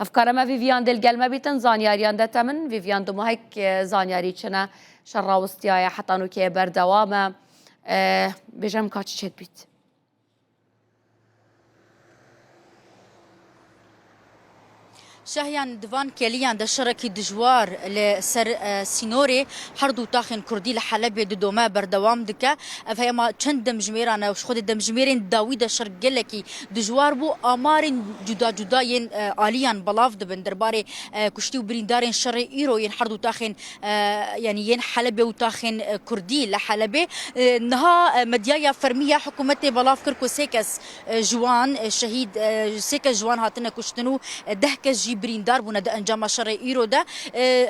هفكار ما فيفيان دل قال ما بيتن زانياريان ده تمن فيفيان دمو هيك زانياري چنا شراوستيايا حتى انو كي بردوامه بجم كاتش شد بيت شهيان دفان كيليان ده شركي دجوار لسر سينوري حردو تاخن كردي لحلب دوما بردوام دكا فيما چند دمجميران وش خود دمجميرين داوود شرقلكي دجوار بو امارين جدا جدا ين اليان بلاف دبن درباري كشتي وبريندارين شر ايرو ين حردو تاخن يعني ين حلب وتاخن كردي لحلب نها مديايا فرميه حكومتي بلاف كركو سيكس جوان شهيد سيكس جوان هاتنا كشتنو دهكس بريندار بونا ده انجام شر ايرو ده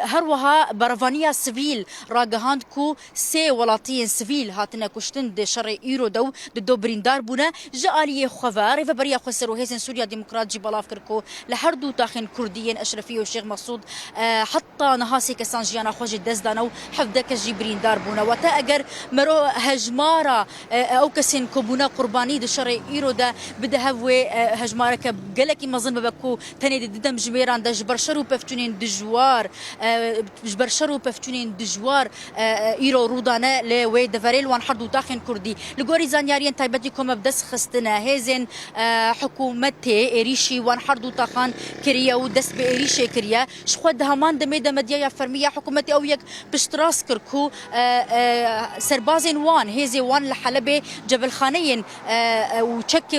هروها برافانيا سيفيل راغهاند كو سي ولاتين سيفيل هاتنا كشتن ده شر ايرو دو بريندار بونا جاليه خبر فبريا خسروا هيسن سوريا ديمقراط جي بلاف كركو لحردو تاخن كرديين اشرفيه والشيخ مقصود حتى نهاسي كسانجيانا خوج دزدانو حفدك جي بريندار بونا وتا اگر مرو هجمارا او كسن كوبونا قرباني ده شر ايرو ده بدهوي هجمارا كجلكي مظن بكو تاني ددم جميران ده جبرشرو بفتونين دجوار جبرشرو بفتونين دجوار ايرو رودانا لوي دفريل وان حردو تاخن كردي لغوري زانياريان تايبتي كوم بدس خستنا هيزن حكومتي اريشي وان حردو تاخان كريا ودس باريشي كريا شخد همان دميدا مديا فرميه حكومتي او يك بشتراس كركو سربازين وان هيزي وان لحلبه جبل خانين وتشك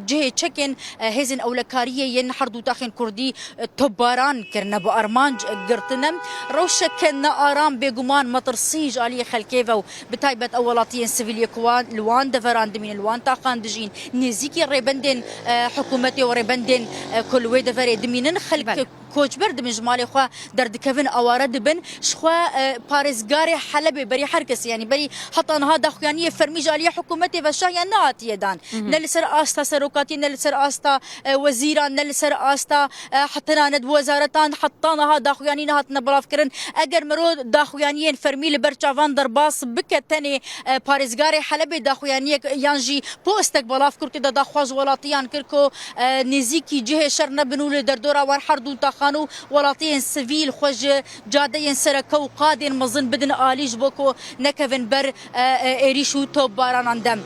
جهه تشكن هيزن اولكاريه ين حردو تاخن كردي تباران كرنا بأرمانج قرتنم روشة كنا آرام بيقومان مطرسيج علي خلكيفو بتايبت أولاتين سيفيليا كوان لوان دفران دمين الوان تاقان دجين نزيكي ريبندن حكومتي وريبندن كل وي دفري دمينن خلك كوچ برد من جمالي خوا درد كفن اوارد بن شخوا باريزغاري حلب بري حركس يعني بري حتى انها دخيانيه فرميج عليا حكومتي فشايا نات يدان نلسر استا سروكاتي نلسر استا وزيران نلسر استا حتى ند وزارتان حطانا دخيانين هات نبراف كرن اگر مرو دخيانين فرمي لبرچافان درباس بكتني باريزغاري حلب دخيانيه يانجي بوستك بلاف كرتي دخواز ولاتيان كركو نزيكي جهه شرنا بنول دردورا وان حردو خانو ولاتين سيفيل خوج جادين سركو قادين مظن بدن آليج بوكو نكفن بر اريشو توباران عندم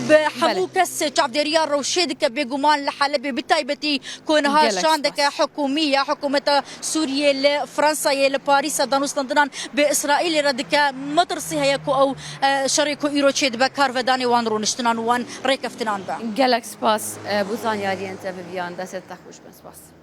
بحمو كس شعبديريان روشيدك بيقومان لحلب بتايبتي كونها شاندك حكومية حكومة سوريا لفرنسا لباريس دانوس لندن بإسرائيل ردك مطرسي هيكو أو شريكو إيرو تشيد بكار فداني وان رونشتنان وان ريكفتنان با جالكس باس بوزان ياري انت فيفيان دا ستة خوش بس باس